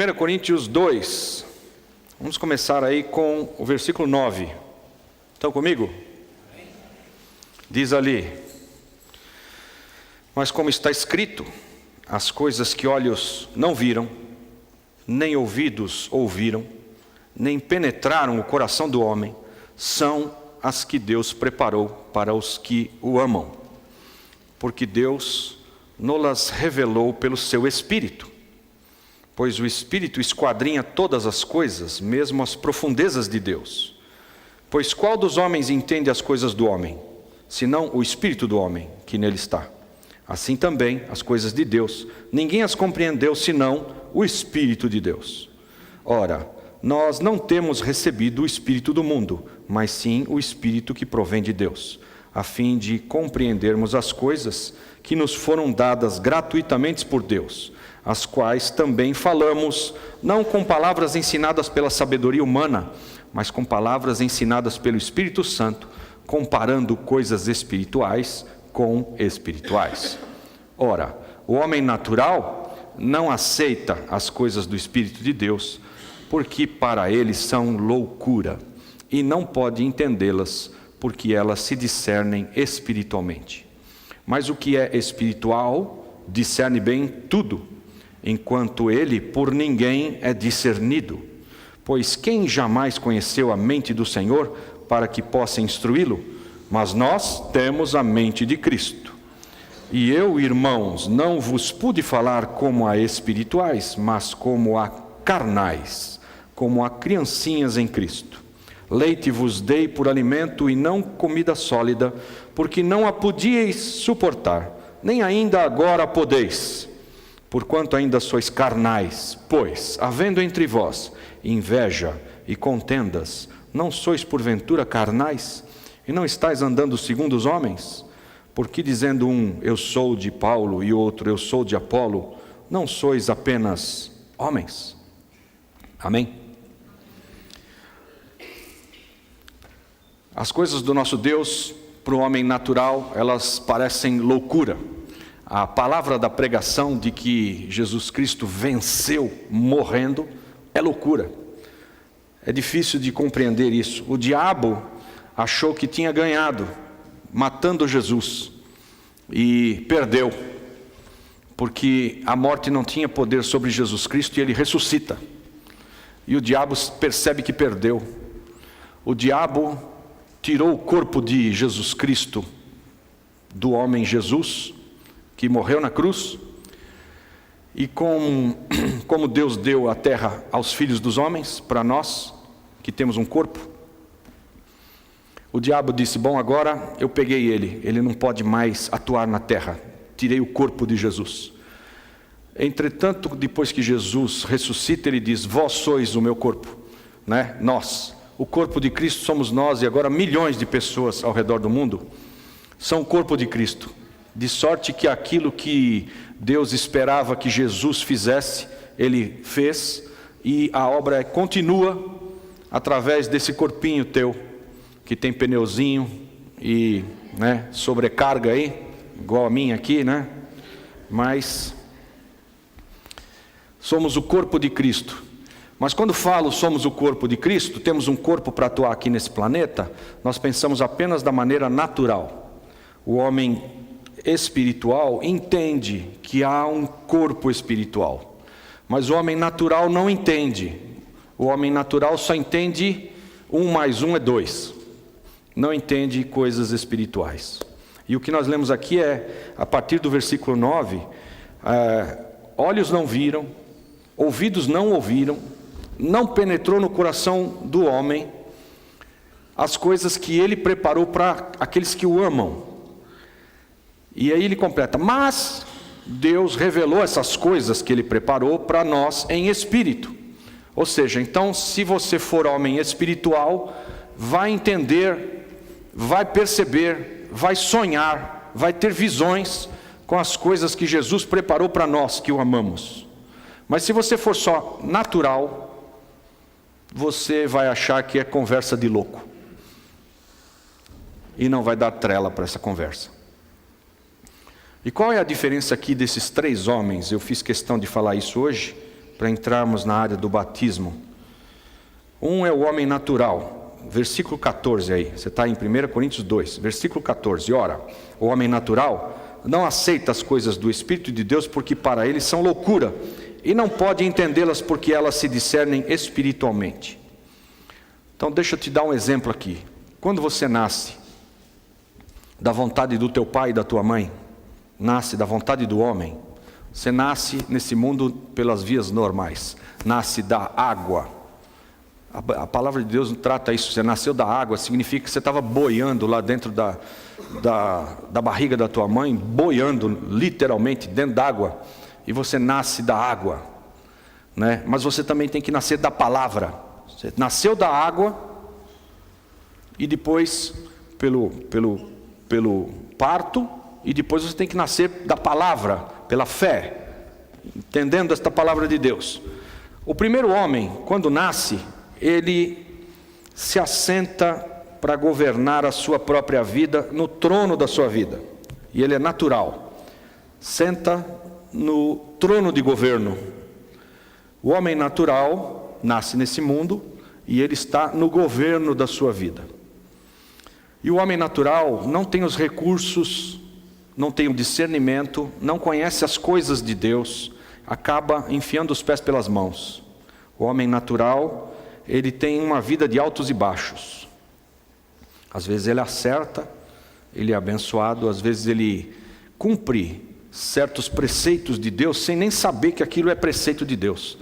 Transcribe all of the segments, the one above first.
1 Coríntios 2, vamos começar aí com o versículo 9. Estão comigo? Diz ali: mas como está escrito, as coisas que olhos não viram, nem ouvidos ouviram, nem penetraram o coração do homem, são as que Deus preparou para os que o amam. Porque Deus nos-las revelou pelo seu Espírito. Pois o Espírito esquadrinha todas as coisas, mesmo as profundezas de Deus. Pois qual dos homens entende as coisas do homem, senão o Espírito do homem que nele está? Assim também as coisas de Deus, ninguém as compreendeu senão o Espírito de Deus. Ora, nós não temos recebido o Espírito do mundo, mas sim o Espírito que provém de Deus, a fim de compreendermos as coisas que nos foram dadas gratuitamente por Deus, as quais também falamos, não com palavras ensinadas pela sabedoria humana, mas com palavras ensinadas pelo Espírito Santo, comparando coisas espirituais com espirituais. Ora, o homem natural não aceita as coisas do Espírito de Deus, porque para ele são loucura, e não pode entendê-las, porque elas se discernem espiritualmente. Mas o que é espiritual discerne bem tudo, enquanto ele por ninguém é discernido. Pois quem jamais conheceu a mente do Senhor para que possa instruí-lo? Mas nós temos a mente de Cristo. E eu, irmãos, não vos pude falar como a espirituais, mas como a carnais, como a criancinhas em Cristo. Leite vos dei por alimento e não comida sólida, porque não a podíeis suportar, nem ainda agora podeis. Porquanto ainda sois carnais, pois, havendo entre vós inveja e contendas, não sois porventura carnais? E não estáis andando segundo os homens? Porque dizendo um, eu sou de Paulo, e outro, eu sou de Apolo, não sois apenas homens? Amém? As coisas do nosso Deus, para o homem natural, elas parecem loucura. A palavra da pregação de que Jesus Cristo venceu morrendo é loucura. É difícil de compreender isso. O diabo achou que tinha ganhado, matando Jesus, e perdeu, porque a morte não tinha poder sobre Jesus Cristo e ele ressuscita. E o diabo percebe que perdeu. O diabo tirou o corpo de Jesus Cristo do homem Jesus, que morreu na cruz, e como Deus deu a terra aos filhos dos homens, para nós, que temos um corpo, o diabo disse, bom, agora eu peguei ele não pode mais atuar na terra, tirei o corpo de Jesus. Entretanto, depois que Jesus ressuscita, ele diz, vós sois o meu corpo, né? Nós, o corpo de Cristo somos nós, e agora milhões de pessoas ao redor do mundo são o corpo de Cristo. De sorte que aquilo que Deus esperava que Jesus fizesse, Ele fez, e a obra continua através desse corpinho teu, que tem pneuzinho e sobrecarga aí, igual a minha aqui, né? Mas somos o corpo de Cristo. Mas quando falo somos o corpo de Cristo, temos um corpo para atuar aqui nesse planeta, nós pensamos apenas da maneira natural. O homem espiritual entende que há um corpo espiritual, mas o homem natural não entende. O homem natural só entende 1 mais 1 é 2, não entende coisas espirituais. E o que nós lemos aqui é, a partir do versículo 9, olhos não viram, ouvidos não ouviram, não penetrou no coração do homem as coisas que ele preparou para aqueles que o amam. E aí ele completa, mas Deus revelou essas coisas que ele preparou para nós em espírito. Ou seja, então se você for homem espiritual, vai entender, vai perceber, vai sonhar, vai ter visões com as coisas que Jesus preparou para nós que o amamos. Mas se você for só natural, você vai achar que é conversa de louco. E não vai dar trela para essa conversa. E qual é a diferença aqui desses 3 homens? Eu fiz questão de falar isso hoje, para entrarmos na área do batismo. Um é o homem natural, versículo 14 aí, você está em 1 Coríntios 2, versículo 14. Ora, o homem natural não aceita as coisas do Espírito de Deus porque para ele são loucura, e não pode entendê-las porque elas se discernem espiritualmente. Então deixa eu te dar um exemplo aqui. Quando você nasce da vontade do teu pai e da tua mãe, nasce da vontade do homem, você nasce nesse mundo pelas vias normais, nasce da água. A palavra de Deus trata isso, você nasceu da água, significa que você estava boiando lá dentro da barriga da tua mãe, boiando literalmente dentro d'água, e você nasce da água, né? Mas você também tem que nascer da palavra. Você nasceu da água e depois pelo parto, e depois você tem que nascer da palavra, pela fé, entendendo esta palavra de Deus. O primeiro homem, quando nasce, ele se assenta para governar a sua própria vida no trono da sua vida, e ele é natural, senta no trono de governo. O homem natural nasce nesse mundo e ele está no governo da sua vida. E o homem natural não tem os recursos, não tem o discernimento, não conhece as coisas de Deus, acaba enfiando os pés pelas mãos. O homem natural, ele tem uma vida de altos e baixos. Às vezes ele acerta, ele é abençoado, às vezes ele cumpre certos preceitos de Deus sem nem saber que aquilo é preceito de Deus.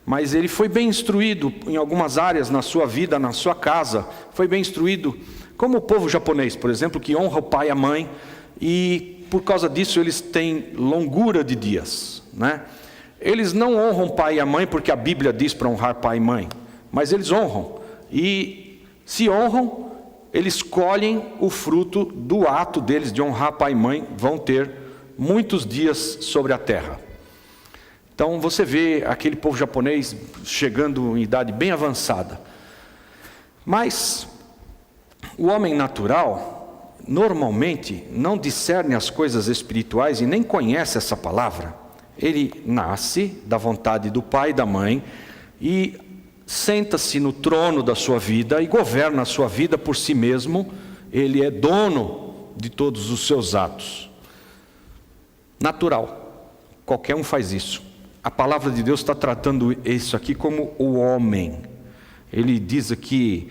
Mas ele foi bem instruído em algumas áreas na sua vida, na sua casa, foi bem instruído, como o povo japonês, por exemplo, que honra o pai e a mãe, e por causa disso eles têm longura de dias, né? Eles não honram o pai e a mãe porque a Bíblia diz para honrar pai e mãe, mas eles honram, e se honram, eles colhem o fruto do ato deles de honrar pai e mãe, vão ter muitos dias sobre a terra. Então você vê aquele povo japonês chegando em idade bem avançada. Mas o homem natural, normalmente, não discerne as coisas espirituais e nem conhece essa palavra. Ele nasce da vontade do pai e da mãe e senta-se no trono da sua vida e governa a sua vida por si mesmo. Ele é dono de todos os seus atos. Natural, qualquer um faz isso. A palavra de Deus está tratando isso aqui como o homem. Ele diz aqui,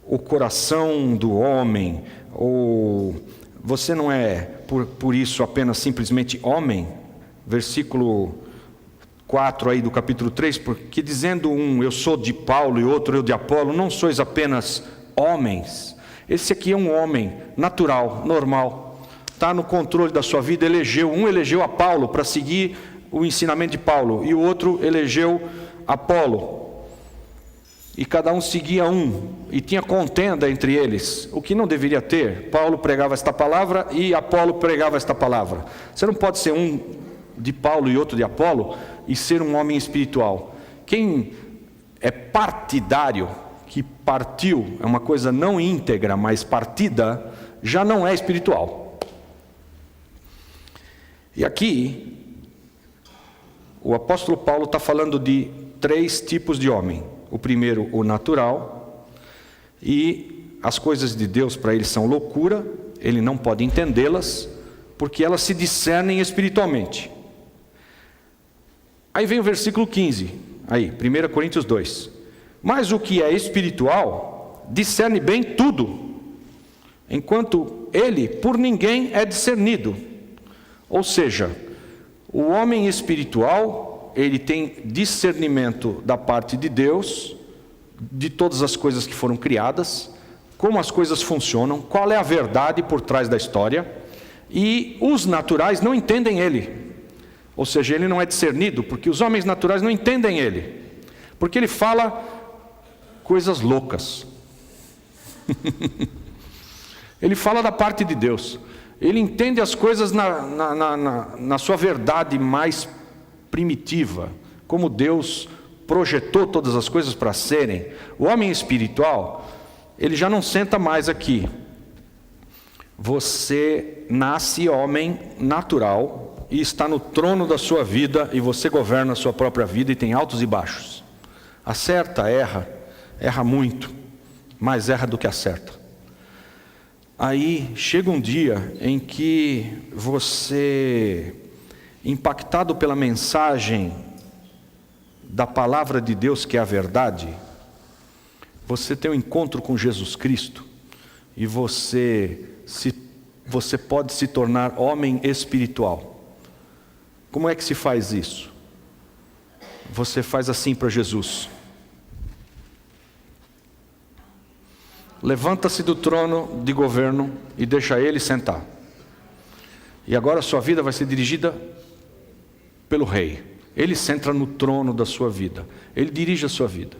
o coração do homem, ou você não é por isso apenas simplesmente homem, versículo 4 aí do capítulo 3, porque dizendo um, eu sou de Paulo, e outro, eu de Apolo, não sois apenas homens. Esse aqui é um homem natural, normal, está no controle da sua vida, um elegeu a Paulo para seguir o ensinamento de Paulo, e o outro elegeu Apolo, e cada um seguia um, e tinha contenda entre eles, o que não deveria ter. Paulo pregava esta palavra e Apolo pregava esta palavra. Você não pode ser um de Paulo e outro de Apolo e ser um homem espiritual. Quem é partidário, que partiu, é uma coisa não íntegra, mas partida, já não é espiritual. E aqui o apóstolo Paulo está falando de 3 tipos de homem. O primeiro, o natural, e as coisas de Deus para ele são loucura, ele não pode entendê-las, porque elas se discernem espiritualmente. Aí vem o versículo 15, aí, 1 Coríntios 2. Mas o que é espiritual, discerne bem tudo, enquanto ele por ninguém é discernido. Ou seja, o homem espiritual, ele tem discernimento da parte de Deus, de todas as coisas que foram criadas, como as coisas funcionam, qual é a verdade por trás da história, e os naturais não entendem ele. Ou seja, ele não é discernido, porque os homens naturais não entendem ele, porque ele fala coisas loucas. Ele fala da parte de Deus, ele entende as coisas na sua verdade mais primitiva, como Deus projetou todas as coisas para serem. O homem espiritual, ele já não senta mais aqui. Você nasce homem natural, e está no trono da sua vida, e você governa a sua própria vida e tem altos e baixos. Acerta, erra muito, mais erra do que acerta. Aí chega um dia em que você, impactado pela mensagem da palavra de Deus, que é a verdade, você tem um encontro com Jesus Cristo e você pode se tornar homem espiritual. Como é que se faz isso? Você faz assim para Jesus: levanta-se do trono de governo e deixa Ele sentar. E agora a sua vida vai ser dirigida pelo Rei. Ele senta no trono da sua vida. Ele dirige a sua vida.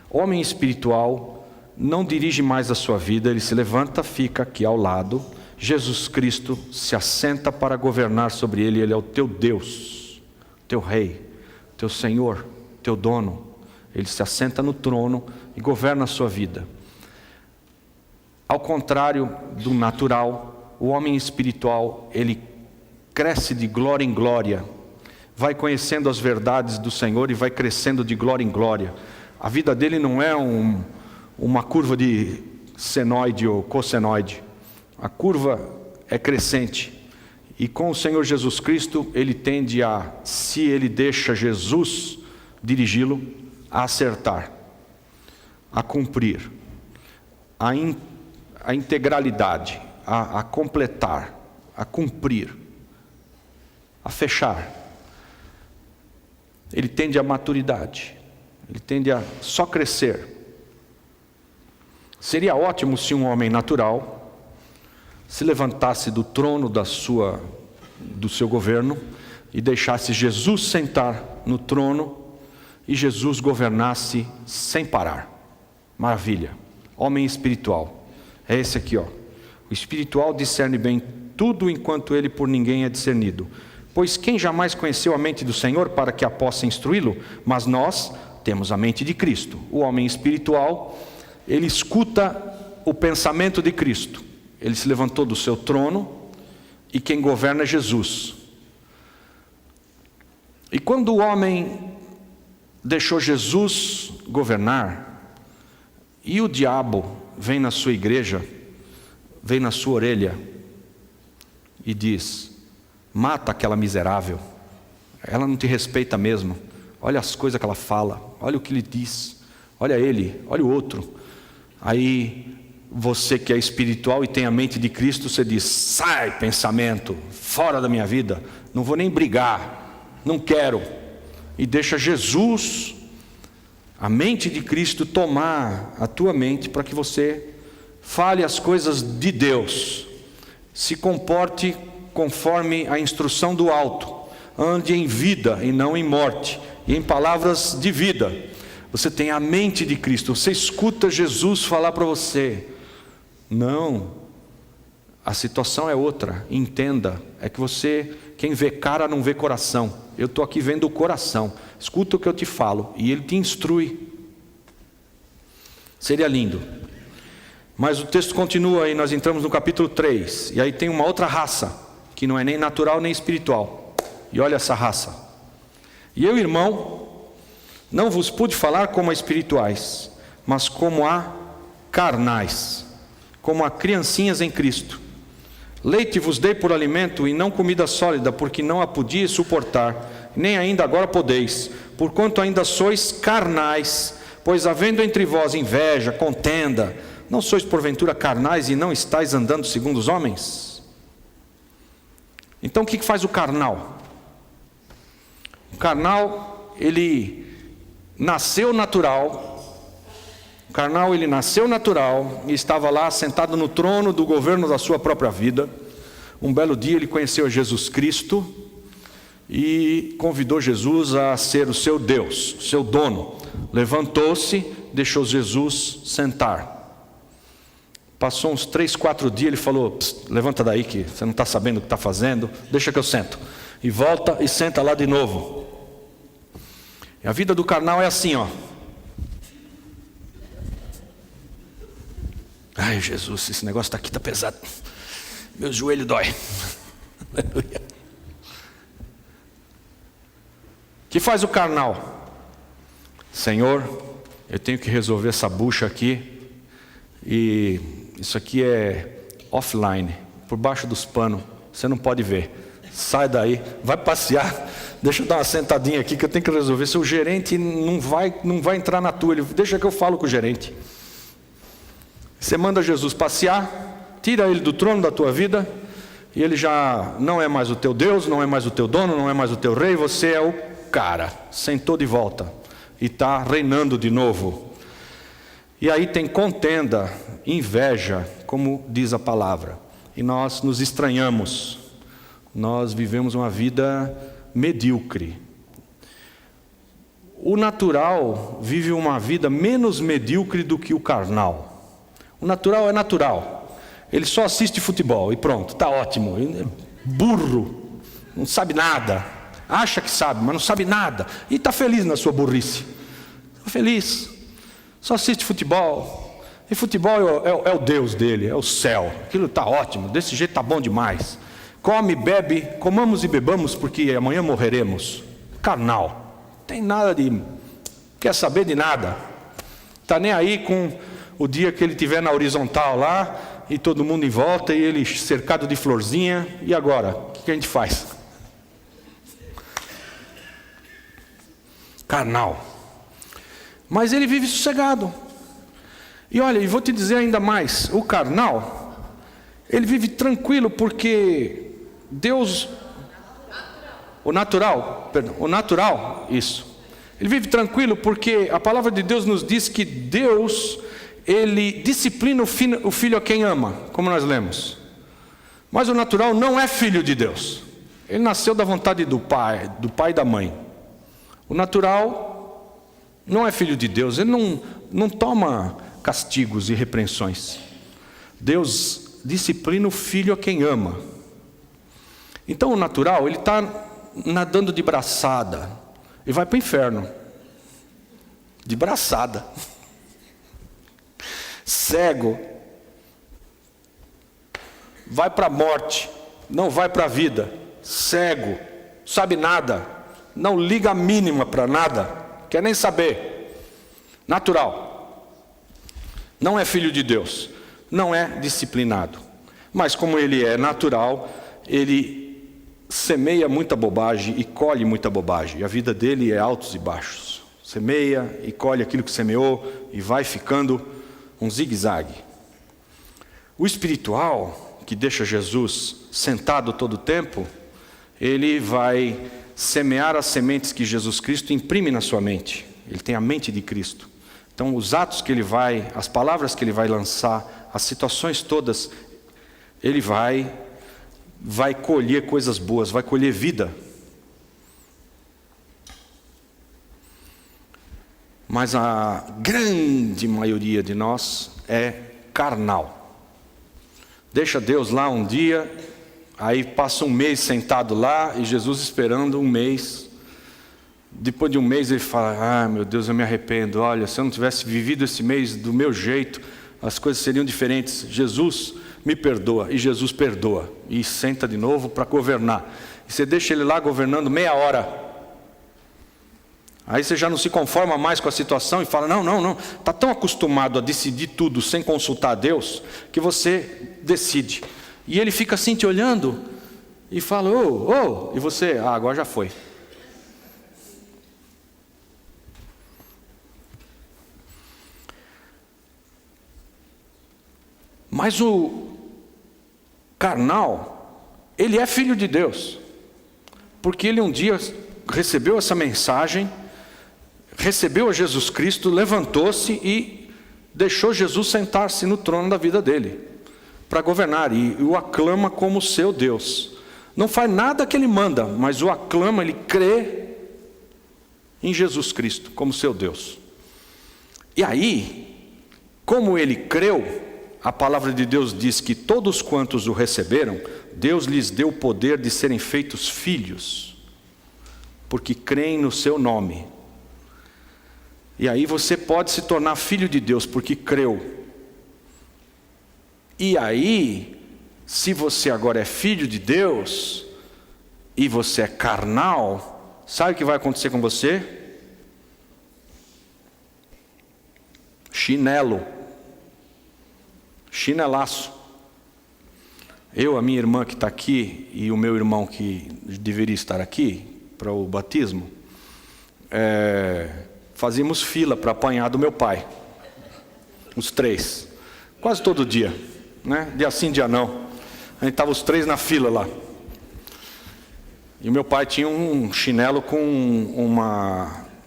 Homem espiritual não dirige mais a sua vida. Ele se levanta, fica aqui ao lado. Jesus Cristo se assenta para governar sobre ele. Ele é o teu Deus, teu Rei, teu Senhor, teu dono. Ele se assenta no trono e governa a sua vida. Ao contrário do natural, o homem espiritual, ele cresce de glória em glória, vai conhecendo as verdades do Senhor e vai crescendo de glória em glória. A vida dele não é uma curva de senoide ou cossenoide. A curva é crescente. E com o Senhor Jesus Cristo, ele tende a, se ele deixa Jesus dirigi-lo, a acertar, a cumprir, a integralidade, a completar, a cumprir, a fechar. Ele tende à maturidade, ele tende a só crescer. Seria ótimo se um homem natural se levantasse do trono do seu governo e deixasse Jesus sentar no trono e Jesus governasse sem parar. Maravilha. Homem espiritual. É esse aqui, ó. O espiritual discerne bem tudo enquanto ele por ninguém é discernido. Pois quem jamais conheceu a mente do Senhor para que a possa instruí-lo? Mas nós temos a mente de Cristo. O homem espiritual, ele escuta o pensamento de Cristo. Ele se levantou do seu trono e quem governa é Jesus. E quando o homem deixou Jesus governar, e o diabo vem na sua igreja, vem na sua orelha e diz: mata aquela miserável, ela não te respeita mesmo, olha as coisas que ela fala, olha o que ele diz, olha ele, olha o outro. Aí você que é espiritual e tem a mente de Cristo, você diz: sai pensamento, fora da minha vida, não vou nem brigar, não quero. E deixa Jesus, a mente de Cristo, tomar a tua mente para que você fale as coisas de Deus, se comporte conforme a instrução do alto, ande em vida e não em morte, e em palavras de vida. Você tem a mente de Cristo, você escuta Jesus falar para você: não, a situação é outra, entenda, é que você, quem vê cara não vê coração. Eu estou aqui vendo o coração, escuta o que eu te falo, e ele te instrui. Seria lindo. Mas o texto continua aí, nós entramos no capítulo 3, e aí tem uma outra raça, que não é nem natural nem espiritual. E olha essa raça. E eu, irmão, não vos pude falar como a espirituais, mas como a carnais, como a criancinhas em Cristo. Leite vos dei por alimento e não comida sólida, porque não a podíeis suportar, nem ainda agora podeis, porquanto ainda sois carnais, pois havendo entre vós inveja, contenda, não sois porventura carnais e não estáis andando segundo os homens? Então o que faz o carnal? O carnal, ele nasceu natural. O carnal, ele nasceu natural e estava lá sentado no trono do governo da sua própria vida. Um belo dia ele conheceu Jesus Cristo e convidou Jesus a ser o seu Deus, o seu dono. Levantou-se, deixou Jesus sentar. Passou uns 3, 4 dias, ele falou: levanta daí que você não está sabendo o que está fazendo, deixa que eu sento. E volta e senta lá de novo. E a vida do carnal é assim, ó. Ai, Jesus, esse negócio aqui está pesado. Meu joelho dói. Aleluia. que faz o carnal? Senhor, eu tenho que resolver essa bucha aqui, e isso aqui é offline, por baixo dos panos, você não pode ver. Sai daí, vai passear, deixa eu dar uma sentadinha aqui que eu tenho que resolver. Se o gerente não vai entrar na tua, deixa que eu falo com o gerente. Você manda Jesus passear, tira ele do trono da tua vida, e ele já não é mais o teu Deus, não é mais o teu dono, não é mais o teu rei, você é o cara, sentou de volta e está reinando de novo. E aí tem contenda, inveja, como diz a palavra, e nós nos estranhamos, nós vivemos uma vida medíocre. O natural vive uma vida menos medíocre do que o carnal. O natural é natural, ele só assiste futebol e pronto, está ótimo. Burro, não sabe nada, acha que sabe, mas não sabe nada, e está feliz na sua burrice. Está feliz, só assiste futebol, e futebol é o Deus dele, é o céu, aquilo está ótimo, desse jeito está bom demais. Come, bebe, comamos e bebamos, porque amanhã morreremos. Carnal, não tem nada de, quer saber de nada, está nem aí com o dia que ele estiver na horizontal lá, e todo mundo em volta, e ele cercado de florzinha, e agora? O que a gente faz? Carnal. Mas ele vive sossegado. E olha, e vou te dizer ainda mais, o carnal, ele vive tranquilo porque Deus, o natural, isso. Ele vive tranquilo porque a palavra de Deus nos diz que Deus, ele disciplina o filho a quem ama, como nós lemos. Mas o natural não é filho de Deus. Ele nasceu da vontade do pai e da mãe. O natural não é filho de Deus, ele não toma castigos e repreensões. Deus disciplina o filho a quem ama. Então o natural, ele está nadando de braçada e vai para o inferno. De braçada. Cego. Vai para a morte, não vai para a vida. Cego, sabe nada, não liga a mínima para nada, quer nem saber. Natural. Não é filho de Deus, não é disciplinado. Mas como ele é natural, ele semeia muita bobagem e colhe muita bobagem. E a vida dele é altos e baixos. Semeia e colhe aquilo que semeou e vai ficando um zigue-zague. O espiritual, que deixa Jesus sentado todo o tempo, ele vai semear as sementes que Jesus Cristo imprime na sua mente. Ele tem a mente de Cristo. Então os atos que ele vai, as palavras que ele vai lançar, as situações todas, ele vai colher coisas boas, vai colher vida. Mas a grande maioria de nós é carnal. Deixa Deus lá um dia, aí passa um mês sentado lá e Jesus esperando um mês. Depois de um mês ele fala, meu Deus, eu me arrependo. Olha, se eu não tivesse vivido esse mês do meu jeito, as coisas seriam diferentes. Jesus me perdoa, e Jesus perdoa. E senta de novo para governar. E você deixa ele lá governando meia hora. Aí você já não se conforma mais com a situação e fala, não, está tão acostumado a decidir tudo sem consultar a Deus, que você decide. E ele fica assim te olhando e fala, e você, agora já foi. Mas o carnal, ele é filho de Deus, porque ele um dia recebeu essa mensagem, recebeu a Jesus Cristo, levantou-se e deixou Jesus sentar-se no trono da vida dele, para governar, e o aclama como seu Deus. Não faz nada que ele manda, mas o aclama, ele crê em Jesus Cristo como seu Deus. E aí, como ele creu, a palavra de Deus diz que todos quantos o receberam, Deus lhes deu o poder de serem feitos filhos, porque creem no seu nome. E aí você pode se tornar filho de Deus porque creu. E aí, se você agora é filho de Deus e você é carnal, sabe o que vai acontecer com você? Chinelo. Chinelaço. Eu, a minha irmã que está aqui, e o meu irmão que deveria estar aqui, para o batismo, fazíamos fila para apanhar do meu pai. Os 3. Quase todo dia, né? Dia sim, dia não. A gente estava os 3 na fila lá. E o meu pai tinha um chinelo com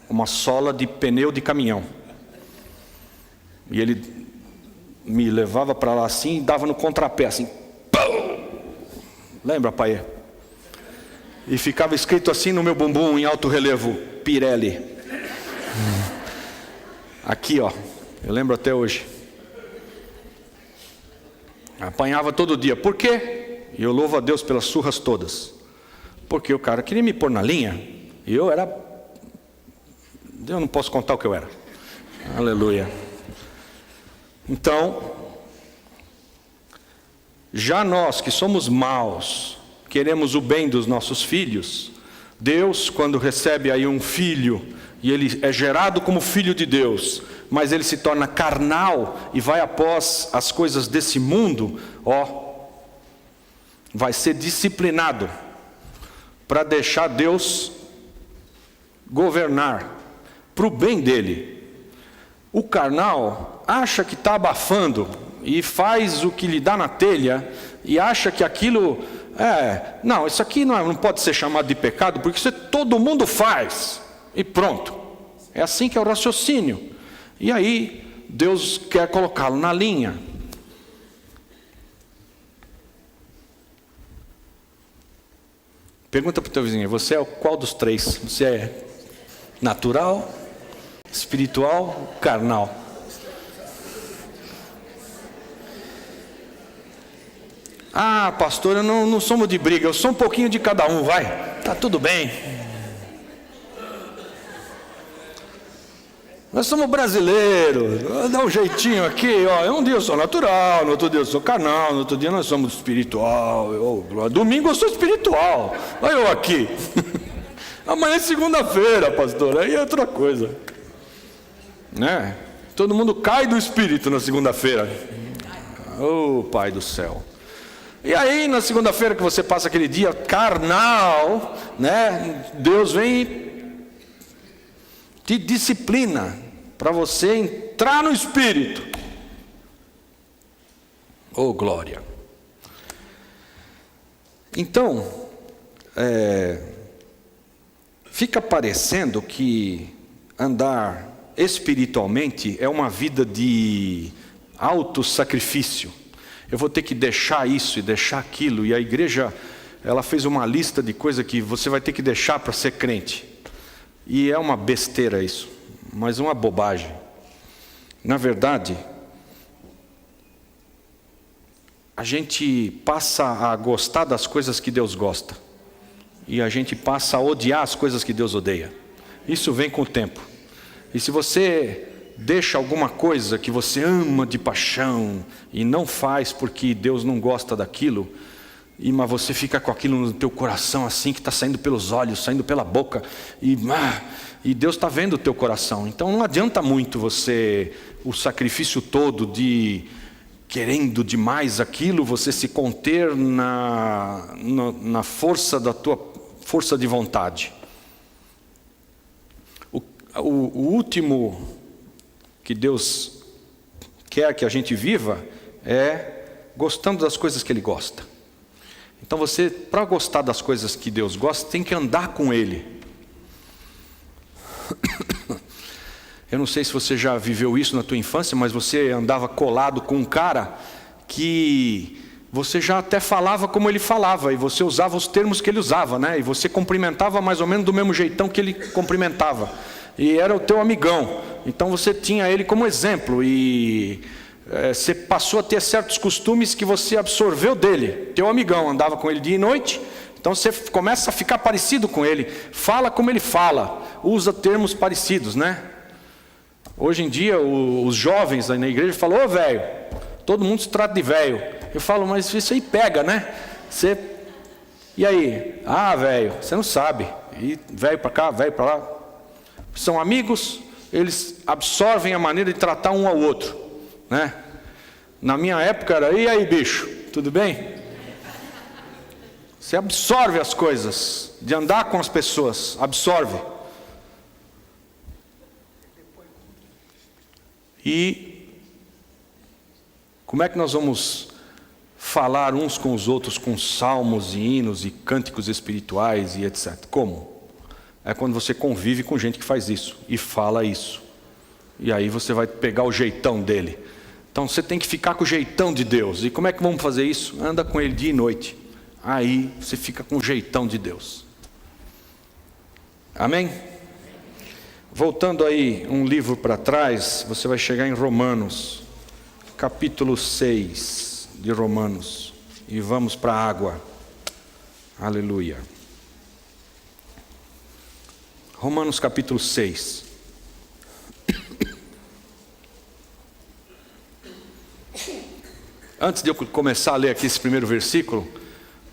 uma sola de pneu de caminhão. E ele me levava para lá assim e dava no contrapé assim. Pum! Lembra, pai? E ficava escrito assim no meu bumbum em alto relevo: Pirelli. Aqui, ó. Eu lembro até hoje. Apanhava todo dia. Por quê? E eu louvo a Deus pelas surras todas. Porque o cara queria me pôr na linha. E eu não posso contar o que eu era. Aleluia. Então, já nós que somos maus, queremos o bem dos nossos filhos. Deus, quando recebe aí um filho, e ele é gerado como filho de Deus, mas ele se torna carnal e vai após as coisas desse mundo, vai ser disciplinado para deixar Deus governar para o bem dele. O carnal acha que está abafando e faz o que lhe dá na telha e acha que aquilo não, isso aqui não pode ser chamado de pecado, porque isso todo mundo faz e pronto. É assim que é o raciocínio. E aí Deus quer colocá-lo na linha. Pergunta para o teu vizinho: você é qual dos 3? Você é natural, espiritual, carnal? Ah, pastor, eu não somos de briga, eu sou um pouquinho de cada um, vai. Tá tudo bem. Nós somos brasileiros, dá um jeitinho aqui, um dia eu sou natural, no outro dia eu sou carnal, no outro dia nós somos espiritual. Domingo eu sou espiritual, olha eu aqui. Amanhã é segunda-feira, pastor, aí é outra coisa, né? Todo mundo cai do espírito na segunda-feira. Oh, Pai do céu. E aí na segunda-feira que você passa aquele dia carnal, né? Deus vem e te disciplina para você entrar no espírito. Oh, glória. Então, fica parecendo que andar espiritualmente é uma vida de autossacrifício. Eu vou ter que deixar isso e deixar aquilo. E a igreja, ela fez uma lista de coisas que você vai ter que deixar para ser crente. E é uma besteira isso, mas uma bobagem. Na verdade, a gente passa a gostar das coisas que Deus gosta. E a gente passa a odiar as coisas que Deus odeia. Isso vem com o tempo. E se você deixa alguma coisa que você ama de paixão e não faz porque Deus não gosta daquilo, mas você fica com aquilo no teu coração assim, que está saindo pelos olhos, saindo pela boca, e Deus está vendo o teu coração. Então não adianta muito o sacrifício todo de querendo demais aquilo, você se conter na força da tua força de vontade. O último que Deus quer que a gente viva é gostando das coisas que Ele gosta. Então você, para gostar das coisas que Deus gosta, tem que andar com Ele. Eu não sei se você já viveu isso na tua infância, mas você andava colado com um cara que você já até falava como ele falava, e você usava os termos que ele usava, né? E você cumprimentava mais ou menos do mesmo jeitão que ele cumprimentava. E era o teu amigão. Então você tinha ele como exemplo, e você passou a ter certos costumes que você absorveu dele. Teu amigão andava com ele dia e noite, então você começa a ficar parecido com ele. Fala como ele fala, usa termos parecidos, né? Hoje em dia os jovens aí na igreja falam: ô velho, todo mundo se trata de velho. Eu falo: mas isso aí pega, né? E aí? Ah, velho, você não sabe, e velho para cá, velho para lá. São amigos, eles absorvem a maneira de tratar um ao outro, né? Na minha época era, e aí bicho, tudo bem? Você absorve as coisas, de andar com as pessoas, absorve. E como é que nós vamos falar uns com os outros com salmos e hinos e cânticos espirituais e etc? Como? É quando você convive com gente que faz isso e fala isso. E aí você vai pegar o jeitão dele. Então você tem que ficar com o jeitão de Deus. E como é que vamos fazer isso? Anda com ele dia e noite. Aí você fica com o jeitão de Deus. Amém? Voltando aí um livro para trás, você vai chegar em Romanos, capítulo 6 de Romanos. E vamos para a água. Aleluia. Romanos capítulo 6. Antes de eu começar a ler aqui esse primeiro versículo,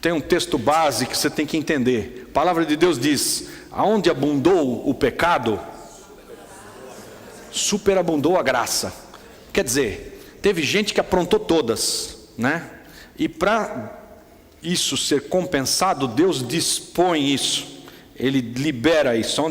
tem um texto base que você tem que entender. A palavra de Deus diz: aonde abundou o pecado, superabundou a graça. Quer dizer, teve gente que aprontou todas, né? E para isso ser compensado, Deus dispõe isso. Ele libera isso.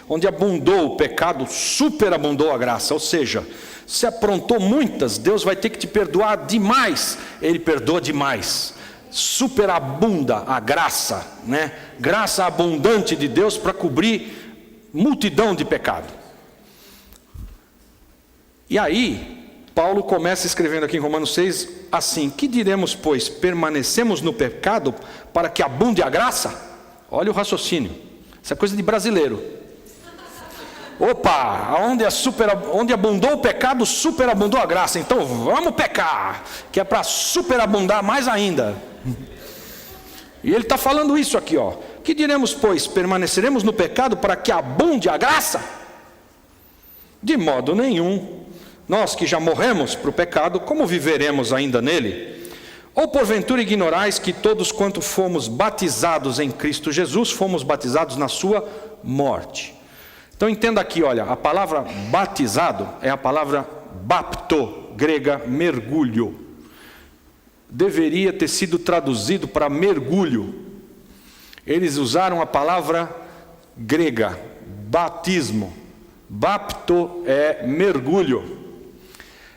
Onde abundou o pecado, superabundou a graça. Ou seja, se aprontou muitas, Deus vai ter que te perdoar demais. Ele perdoa demais. Superabunda a graça, né? Graça abundante de Deus para cobrir multidão de pecado. E aí, Paulo começa escrevendo aqui em Romanos 6 assim: que diremos, pois? Permanecemos no pecado para que abunde a graça? Olha o raciocínio. Isso é coisa de brasileiro. Opa, onde abundou o pecado, superabundou a graça. Então vamos pecar, que é para superabundar mais ainda. E ele está falando isso aqui, ó. Que diremos, pois? Permaneceremos no pecado para que abunde a graça? De modo nenhum. Nós que já morremos para o pecado, como viveremos ainda nele? Ou porventura ignorais que todos quanto fomos batizados em Cristo Jesus, fomos batizados na sua morte? Então entenda aqui, olha, a palavra batizado é a palavra bapto, grega mergulho. Deveria ter sido traduzido para mergulho. Eles usaram a palavra grega, batismo. Bapto é mergulho.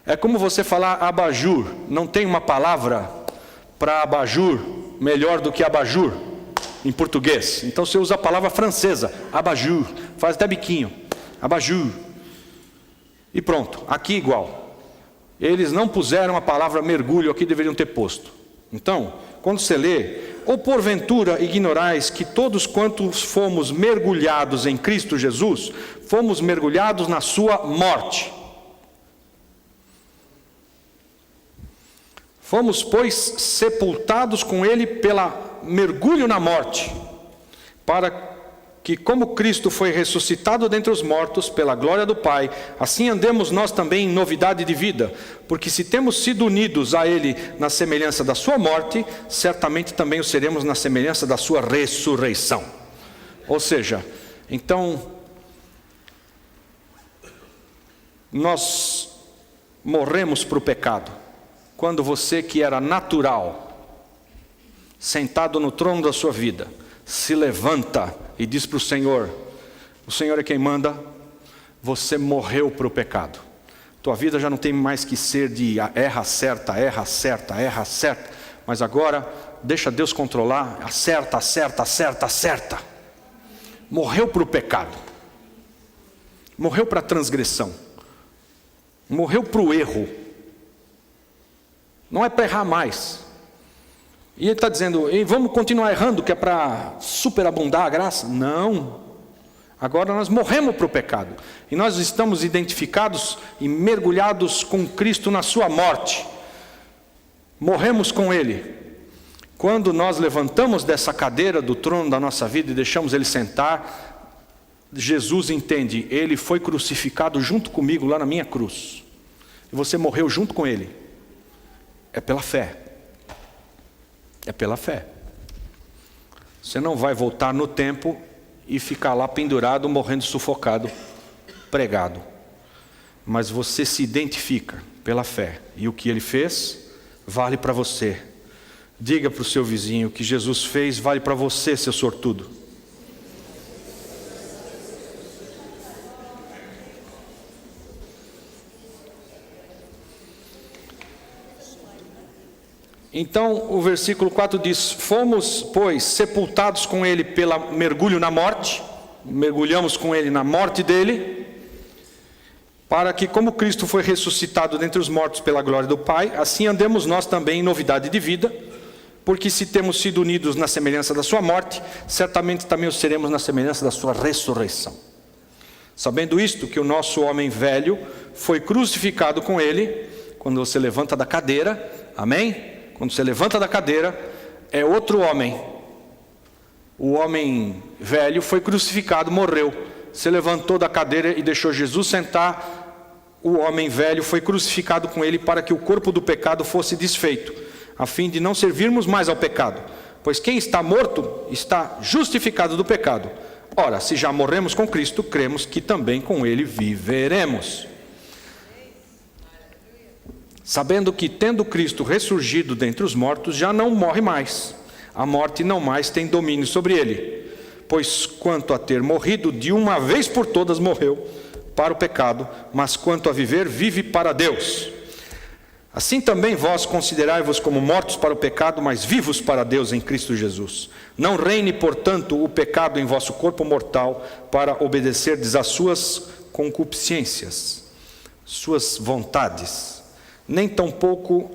É como você falar abajur. Não tem uma palavra para abajur melhor do que abajur em português. Então você usa a palavra francesa, abajur. Faz até biquinho, abajur. E pronto, aqui igual. Eles não puseram a palavra mergulho aqui, deveriam ter posto. Então, quando você lê: ou porventura ignorais que todos quantos fomos mergulhados em Cristo Jesus, fomos mergulhados na sua morte. Fomos, pois, sepultados com ele pela mergulho na morte, para que, como Cristo foi ressuscitado dentre os mortos pela glória do Pai, assim andemos nós também em novidade de vida. Porque se temos sido unidos a ele na semelhança da sua morte, certamente também o seremos na semelhança da sua ressurreição. Ou seja, então, nós morremos para o pecado. Quando você, que era natural, sentado no trono da sua vida, se levanta e diz para o Senhor: o Senhor é quem manda, você morreu para o pecado. Tua vida já não tem mais que ser de erra certa, erra certa, erra certa, mas agora deixa Deus controlar, acerta, acerta, acerta, acerta. Morreu para o pecado, morreu para a transgressão, morreu para o erro. Não é para errar mais. E ele está dizendo: e vamos continuar errando, que é para superabundar a graça? Não. Agora nós morremos para o pecado. E nós estamos identificados e mergulhados com Cristo na sua morte. Morremos com Ele. Quando nós levantamos dessa cadeira do trono da nossa vida e deixamos Ele sentar, Jesus entende: Ele foi crucificado junto comigo lá na minha cruz. E você morreu junto com Ele. É pela fé. É pela fé. Você não vai voltar no tempo e ficar lá pendurado, morrendo sufocado, pregado. Mas você se identifica pela fé, e o que ele fez vale para você. Diga para o seu vizinho: o que Jesus fez vale para você, seu sortudo. Então o versículo 4 diz: fomos, pois, sepultados com ele pelo mergulho na morte, mergulhamos com ele na morte dele, para que, como Cristo foi ressuscitado dentre os mortos pela glória do Pai, assim andemos nós também em novidade de vida, porque se temos sido unidos na semelhança da sua morte, certamente também o seremos na semelhança da sua ressurreição. Sabendo isto, que o nosso homem velho foi crucificado com ele. Quando você levanta da cadeira, amém? Quando você levanta da cadeira, é outro homem. O homem velho foi crucificado, morreu. Você levantou da cadeira e deixou Jesus sentar. O homem velho foi crucificado com ele para que o corpo do pecado fosse desfeito, a fim de não servirmos mais ao pecado. Pois quem está morto está justificado do pecado. Ora, se já morremos com Cristo, cremos que também com ele viveremos. Sabendo que, tendo Cristo ressurgido dentre os mortos, já não morre mais. A morte não mais tem domínio sobre ele. Pois quanto a ter morrido, de uma vez por todas morreu para o pecado, mas quanto a viver, vive para Deus. Assim também vós considerai-vos como mortos para o pecado, mas vivos para Deus em Cristo Jesus. Não reine, portanto, o pecado em vosso corpo mortal, para obedecerdes às suas concupiscências, suas vontades. Nem tampouco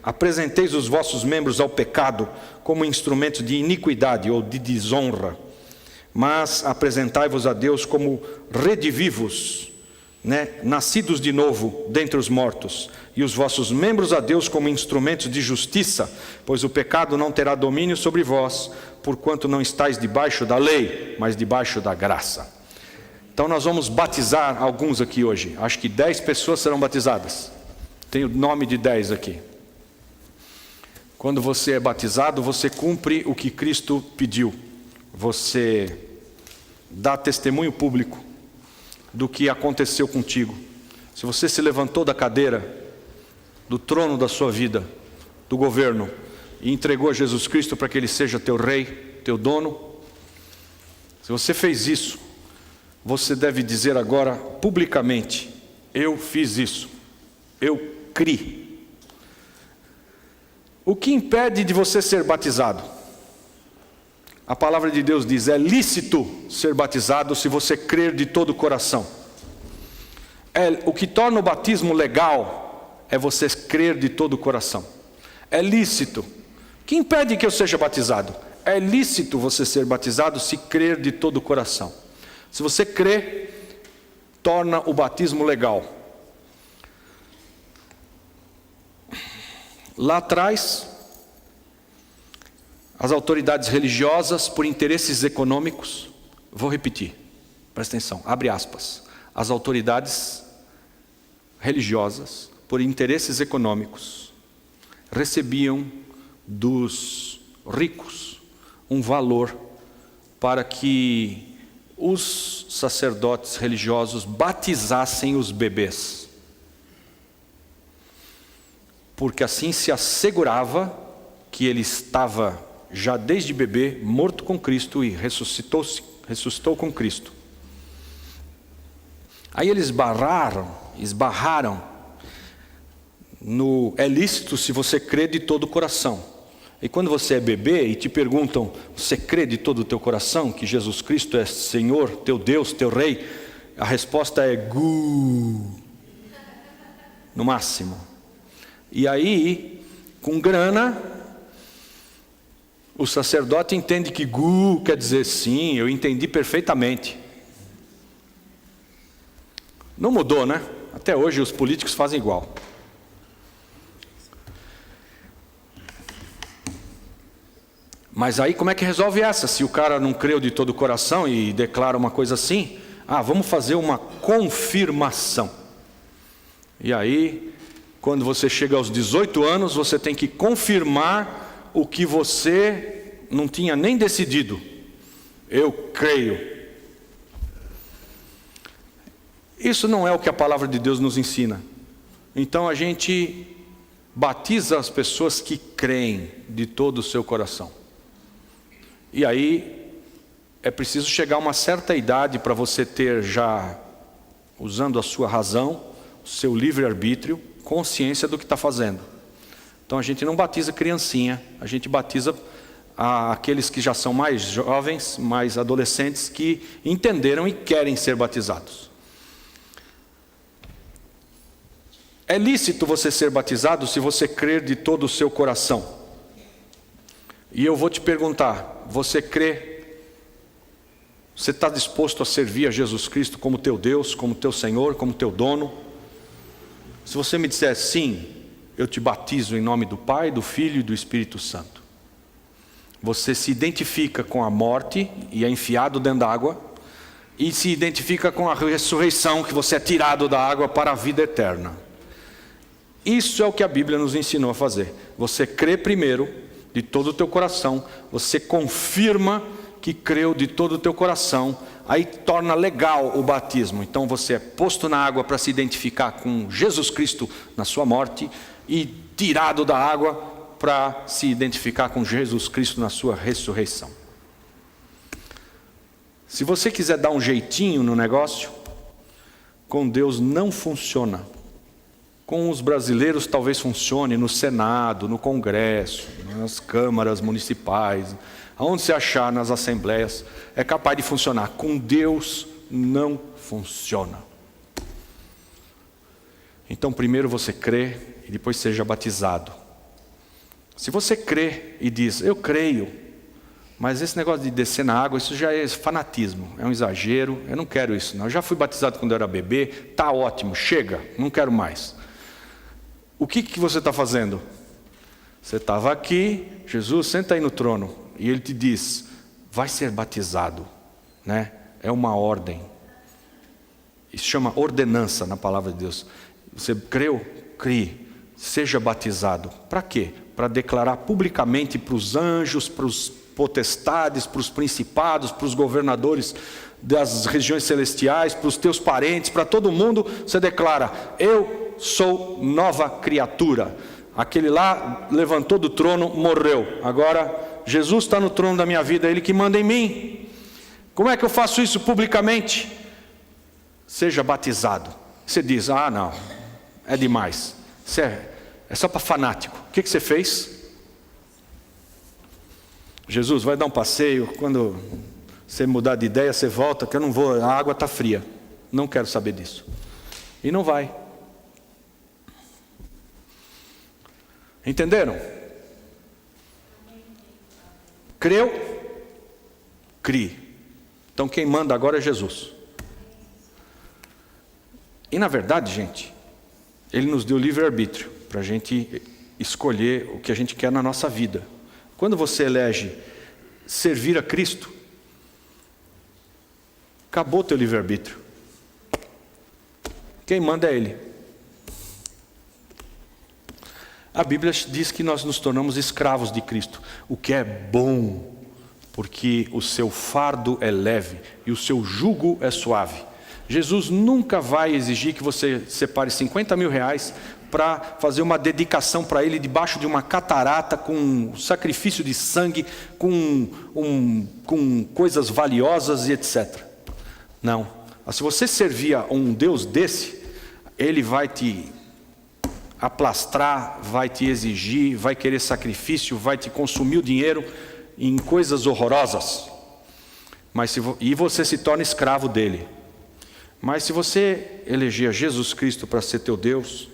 apresenteis os vossos membros ao pecado como instrumentos de iniquidade ou de desonra, mas apresentai-vos a Deus como redivivos, nascidos de novo dentre os mortos, e os vossos membros a Deus como instrumentos de justiça, pois o pecado não terá domínio sobre vós, porquanto não estáis debaixo da lei, mas debaixo da graça. Então nós vamos batizar alguns aqui hoje. Acho que 10 pessoas serão batizadas. Tem o nome de 10 aqui. Quando você é batizado, você cumpre o que Cristo pediu. Você dá testemunho público do que aconteceu contigo. Se você se levantou da cadeira, do trono da sua vida, do governo, e entregou a Jesus Cristo para que Ele seja teu rei, teu dono, se você fez isso, você deve dizer agora publicamente: eu fiz isso, eu criei. O que impede de você ser batizado? A palavra de Deus diz: é lícito ser batizado se você crer de todo o coração. O que torna o batismo legal é você crer de todo o coração. É lícito. O que impede que eu seja batizado? É lícito você ser batizado se crer de todo o coração. Se você crê, torna o batismo legal. Lá atrás, as autoridades religiosas, por interesses econômicos, vou repetir, presta atenção, abre aspas, as autoridades religiosas, por interesses econômicos, recebiam dos ricos um valor para que os sacerdotes religiosos batizassem os bebês. Porque assim se assegurava que ele estava já desde bebê morto com Cristo e ressuscitou com Cristo. Aí eles esbarraram no é lícito se você crê de todo o coração. E quando você é bebê e te perguntam: você crê de todo o teu coração que Jesus Cristo é Senhor, teu Deus, teu Rei? A resposta é gu, no máximo. E aí, com grana, o sacerdote entende que gu quer dizer sim, eu entendi perfeitamente. Não mudou, né? Até hoje os políticos fazem igual. Mas aí como é que resolve essa? Se o cara não creu de todo o coração e declara uma coisa assim, vamos fazer uma confirmação. E aí, quando você chega aos 18 anos, você tem que confirmar o que você não tinha nem decidido. Eu creio. Isso não é o que a palavra de Deus nos ensina. Então a gente batiza as pessoas que creem de todo o seu coração. E aí é preciso chegar a uma certa idade para você ter já, usando a sua razão, o seu livre-arbítrio, consciência do que está fazendo. Então a gente não batiza criancinha, a gente batiza aqueles que já são mais jovens, mais adolescentes, que entenderam e querem ser batizados. É lícito você ser batizado se você crer de todo o seu coração. E eu vou te perguntar, você crê? Você está disposto a servir a Jesus Cristo como teu Deus, como teu Senhor, como teu dono? Se você me disser sim, eu te batizo em nome do Pai, do Filho e do Espírito Santo. Você se identifica com a morte e é enfiado dentro da água, e se identifica com a ressurreição, que você é tirado da água para a vida eterna. Isso é o que a Bíblia nos ensinou a fazer. Você crê primeiro, de todo o teu coração, você confirma que creu de todo o teu coração, aí torna legal o batismo. Então você é posto na água para se identificar com Jesus Cristo na sua morte, e tirado da água para se identificar com Jesus Cristo na sua ressurreição. Se você quiser dar um jeitinho no negócio, com Deus não funciona. Com os brasileiros talvez funcione no Senado, no Congresso, nas câmaras municipais, aonde se achar nas assembleias, é capaz de funcionar. Com Deus não funciona. Então primeiro você crê e depois seja batizado. Se você crê e diz, eu creio, mas esse negócio de descer na água, isso já é fanatismo, é um exagero, eu não quero isso não. Eu já fui batizado quando eu era bebê, tá ótimo, chega, não quero mais. O que você está fazendo? Você estava aqui, Jesus, senta aí no trono, e Ele te diz, vai ser batizado, né? É uma ordem. Isso chama ordenança na palavra de Deus. Você creu? Crie. Seja batizado. Para quê? Para declarar publicamente para os anjos, para os potestades, para os principados, para os governadores das regiões celestiais, para os teus parentes, para todo mundo, você declara, eu sou nova criatura. Aquele lá levantou do trono, morreu. Agora Jesus está no trono da minha vida, é Ele que manda em mim. Como é que eu faço isso publicamente? Seja batizado. Você diz, não, é demais. Isso é só para fanático. O que você fez? Jesus, vai dar um passeio, quando você mudar de ideia, você volta, que eu não vou, a água está fria. Não quero saber disso. E não vai. Entenderam? Creu? Crie. Então quem manda agora é Jesus. E na verdade, gente, Ele nos deu livre-arbítrio para a gente escolher o que a gente quer na nossa vida. Quando você elege servir a Cristo, acabou o teu livre-arbítrio. Quem manda é Ele. A Bíblia diz que nós nos tornamos escravos de Cristo, o que é bom, porque o seu fardo é leve e o seu jugo é suave. Jesus nunca vai exigir que você separe 50 mil reais para fazer uma dedicação para Ele debaixo de uma catarata, com sacrifício de sangue, com coisas valiosas e etc. Não. Se você servir a um Deus desse, Ele vai te aplastrar, vai te exigir, vai querer sacrifício, vai te consumir o dinheiro em coisas horrorosas. E você se torna escravo dele. Mas se você eleger Jesus Cristo para ser teu Deus,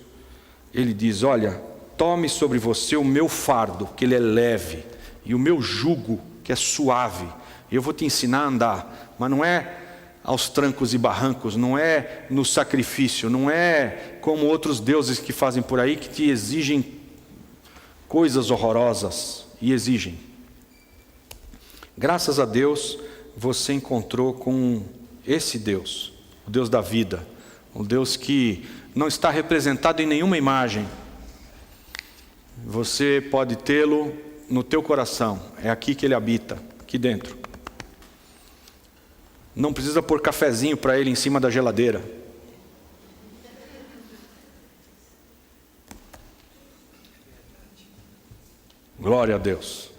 Ele diz, olha, tome sobre você o meu fardo, que ele é leve, e o meu jugo, que é suave. Eu vou te ensinar a andar, mas não é aos trancos e barrancos, não é no sacrifício, não é como outros deuses que fazem por aí, que te exigem coisas horrorosas, e exigem. Graças a Deus, você encontrou com esse Deus, o Deus da vida, um Deus que não está representado em nenhuma imagem. Você pode tê-lo no teu coração, é aqui que Ele habita, aqui dentro. Não precisa pôr cafezinho para ele em cima da geladeira. Glória a Deus.